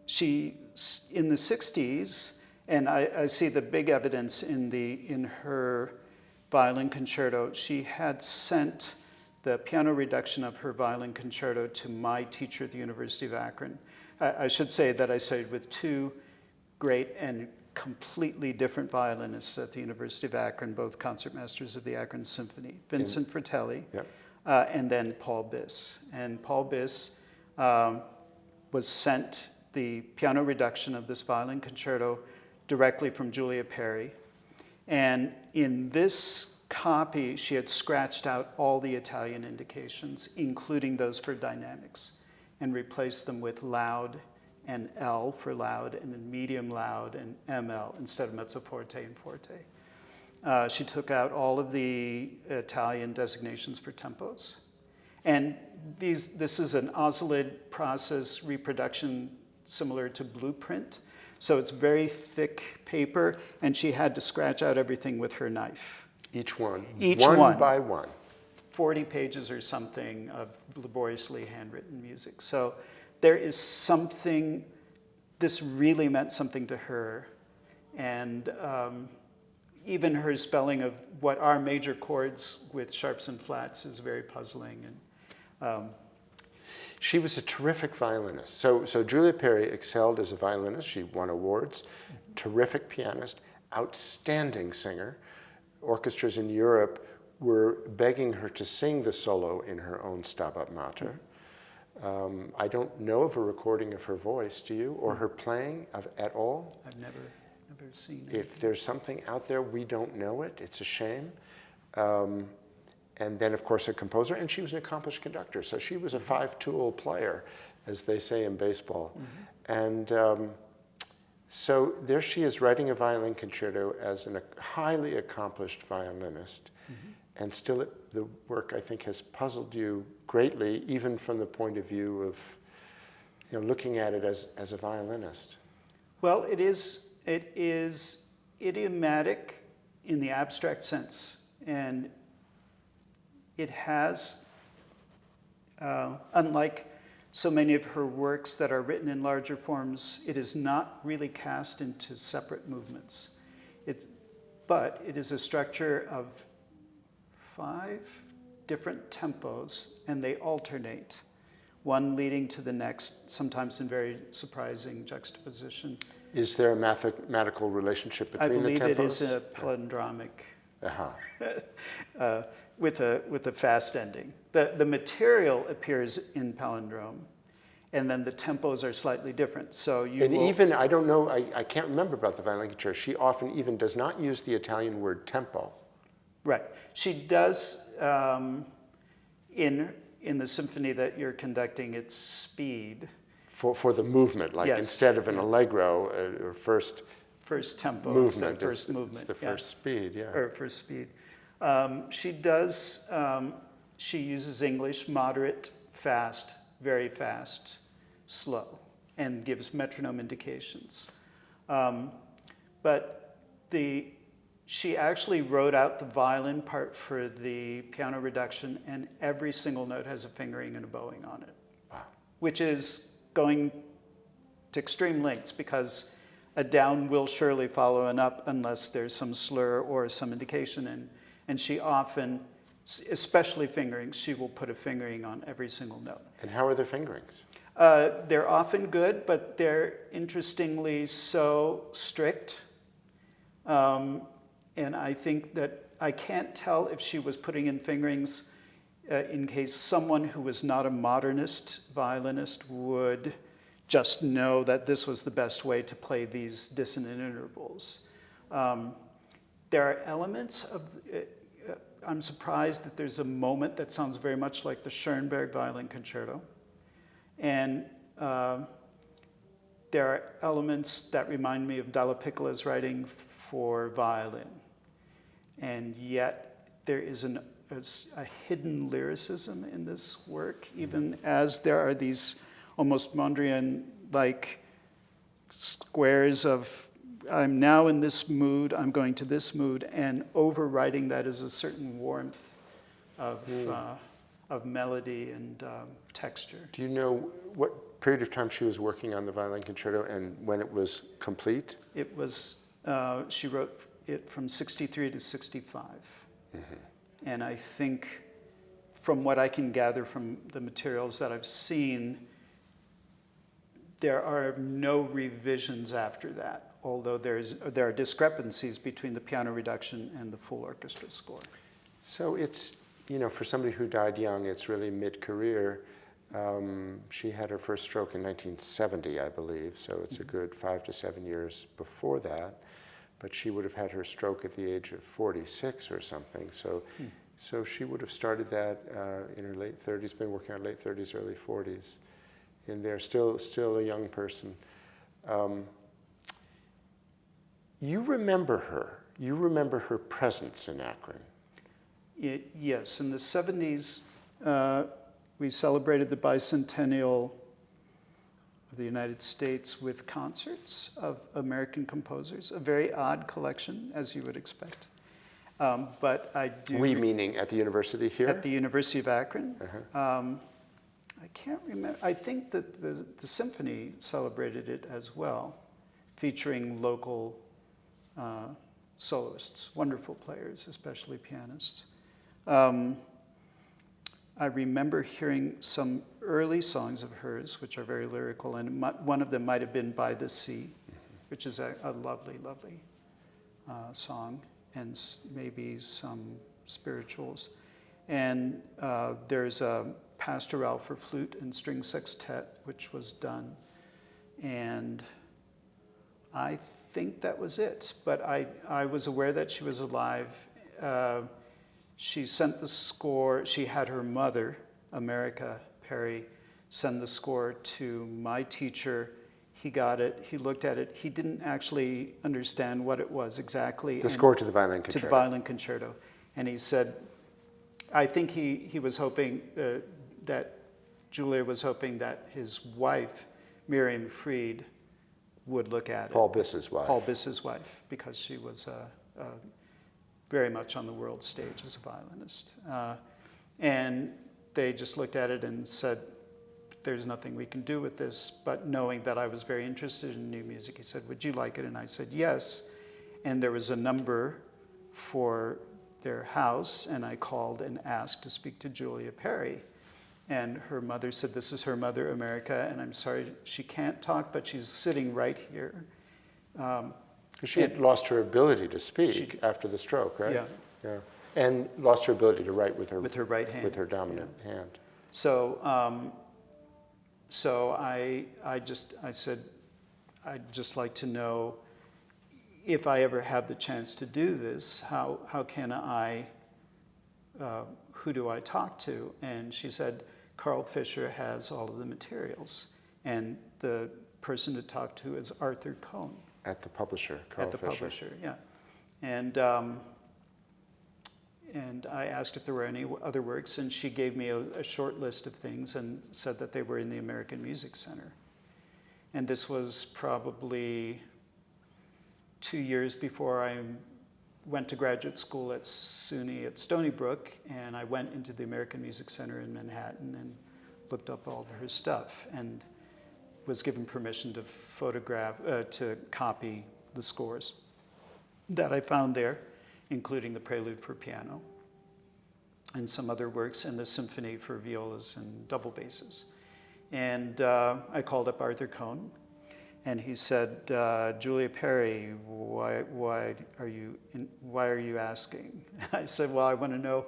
she, in the 60s, and I see the big evidence in her violin concerto, she had sent the piano reduction of her violin concerto to my teacher at the University of Akron. I should say that I studied with two great and completely different violinists at the University of Akron, both concertmasters of the Akron Symphony, Vincent Fratelli, Yep. And then Paul Biss. And Paul Biss was sent the piano reduction of this violin concerto directly from Julia Perry. And in this copy, she had scratched out all the Italian indications, including those for dynamics, and replaced them with loud and L for loud, and then medium loud and ML instead of mezzo forte and forte. She took out all of the Italian designations for tempos. And this is an oscillate process reproduction similar to blueprint. So it's very thick paper, and she had to scratch out everything with her knife. Each one. One by one. 40 pages or something of laboriously handwritten music. So there is something, this really meant something to her. And even her spelling of what are major chords with sharps and flats is very puzzling. And she was a terrific violinist. So Julia Perry excelled as a violinist. She won awards. Terrific pianist, outstanding singer. Orchestras in Europe were begging her to sing the solo in her own Stabat Mater. I don't know of a recording of her voice, do you? Or her playing at all? I've never seen it. If there's something out there, we don't know it. It's a shame. And then, of course, a composer, and she was an accomplished conductor. So she was a five-tool player, as they say in baseball. And so there she is writing a violin concerto as a highly accomplished violinist. And still, the work, I think, has puzzled you greatly, even from the point of view of looking at it as a violinist. Well, it is idiomatic in the abstract sense. And it has, unlike so many of her works that are written in larger forms, it is not really cast into separate movements. But it is a structure of 5 different tempos, and they alternate, one leading to the next, sometimes in very surprising juxtaposition. Is there a mathematical relationship between the tempos? I believe it is a palindromic. With a fast ending. The material appears in palindrome, and then the tempos are slightly different. So even, I don't know, I can't remember about the violin concerto. She often even does not use the Italian word tempo. Right. She does, in the symphony that you're conducting, it's speed. For the movement, like yes. Instead of an allegro or first tempo, movement, first movement. It's the first speed, yeah. Or first speed. She uses English, moderate, fast, very fast, slow, and gives metronome indications. But she actually wrote out the violin part for the piano reduction, and every single note has a fingering and a bowing on it. Wow. Which is going to extreme lengths, because a down will surely follow an up unless there's some slur or some indication. And she often, especially fingerings, she will put a fingering on every single note. And how are the fingerings? They're often good, but they're interestingly so strict. And I think that I can't tell if she was putting in fingerings in case someone who was not a modernist violinist would just know that this was the best way to play these dissonant intervals. There are elements of, I'm surprised that there's a moment that sounds very much like the Schoenberg Violin Concerto. And there are elements that remind me of Dalla Piccola's writing for violin. And yet there is a hidden lyricism in this work, even as there are these almost Mondrian-like squares of, I'm now in this mood, I'm going to this mood, and overriding that is a certain warmth of melody and texture. Do you know what period of time she was working on the Violin Concerto and when it was complete? It was, she wrote it from 63 to 65. And I think, from what I can gather from the materials that I've seen, there are no revisions after that, although there are discrepancies between the piano reduction and the full orchestra score. So it's, for somebody who died young, it's really mid-career. She had her first stroke in 1970, I believe, so it's a good 5 to 7 years before that. But she would have had her stroke at the age of 46 or something. So she would have started that in her late 30s, been working on late 30s, early 40s. And they're still a young person. You remember her. You remember her presence in Akron. Yes, in the 70s, we celebrated the bicentennial of the United States with concerts of American composers, a very odd collection, as you would expect. But I do... We meaning at the university here? At the University of Akron. I can't remember. I think that the Symphony celebrated it as well, featuring local soloists, wonderful players, especially pianists. I remember hearing some early songs of hers, which are very lyrical, and one of them might have been By the Sea, which is a lovely, lovely song, and maybe some spirituals. And there's a pastoral for flute and string sextet, which was done. And I think that was it. But I was aware that she was alive. She sent the score. She had her mother, America Perry, send the score to my teacher. He got it. He looked at it. He didn't actually understand what it was exactly. The score to the Violin Concerto. To the Violin Concerto. And he said, I think he was hoping that Julia was hoping that his wife, Miriam Fried, would look at it. Paul Biss's wife. Paul Biss's wife, because she was very much on the world stage as a violinist. And they just looked at it and said, there's nothing we can do with this. But knowing that I was very interested in new music, he said, would you like it? And I said, yes. And there was a number for their house, and I called and asked to speak to Julia Perry. And her mother said, this is her mother, America, and I'm sorry she can't talk, but she's sitting right here. She had lost her ability to speak after the stroke, right? Yeah. And lost her ability to write with her right hand. With her dominant hand. So, I said, I'd just like to know if I ever have the chance to do this, how can I, who do I talk to? And she said, Carl Fischer has all of the materials, and the person to talk to is Arthur Cohn. At the publisher, Carl Fischer. At the publisher, yeah. And I asked if there were any other works, and she gave me a short list of things and said that they were in the American Music Center. And this was probably 2 years before I went to graduate school at SUNY at Stony Brook, and I went into the American Music Center in Manhattan and looked up all of her stuff and was given permission to to copy the scores that I found there, including the Prelude for piano and some other works, and the Symphony for violas and double basses. And I called up Arthur Cohn, and he said, Julia Perry, why are you asking? I said, well, I want to know,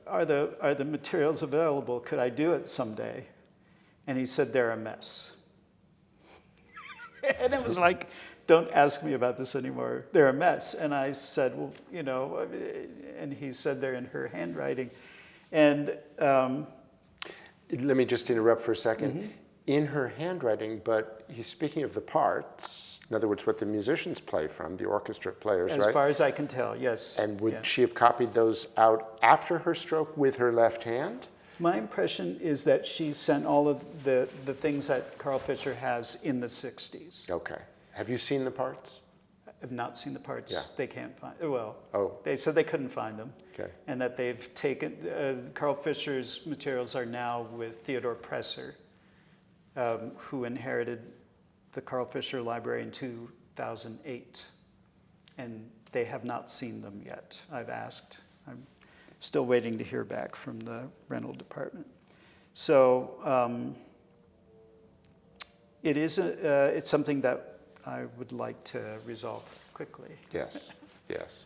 are the materials available? Could I do it someday? And he said, they're a mess. And it was like, don't ask me about this anymore. They're a mess. And I said, well, and he said they're in her handwriting. And let me just interrupt for a second. Mm-hmm. In her handwriting, but he's speaking of the parts, in other words, what the musicians play from, the orchestra players, right? As far as I can tell, yes. And would she have copied those out after her stroke with her left hand? My impression is that she sent all of the things that Carl Fischer has in the 60s. Okay. Have you seen the parts? I've not seen the parts. Yeah. They can't find, they said they couldn't find them. Okay. And that they've taken, Carl Fischer's materials are now with Theodore Presser, who inherited the Carl Fisher Library in 2008, and they have not seen them yet. I've asked. I'm still waiting to hear back from the rental department. So it's something that I would like to resolve quickly. Yes, yes.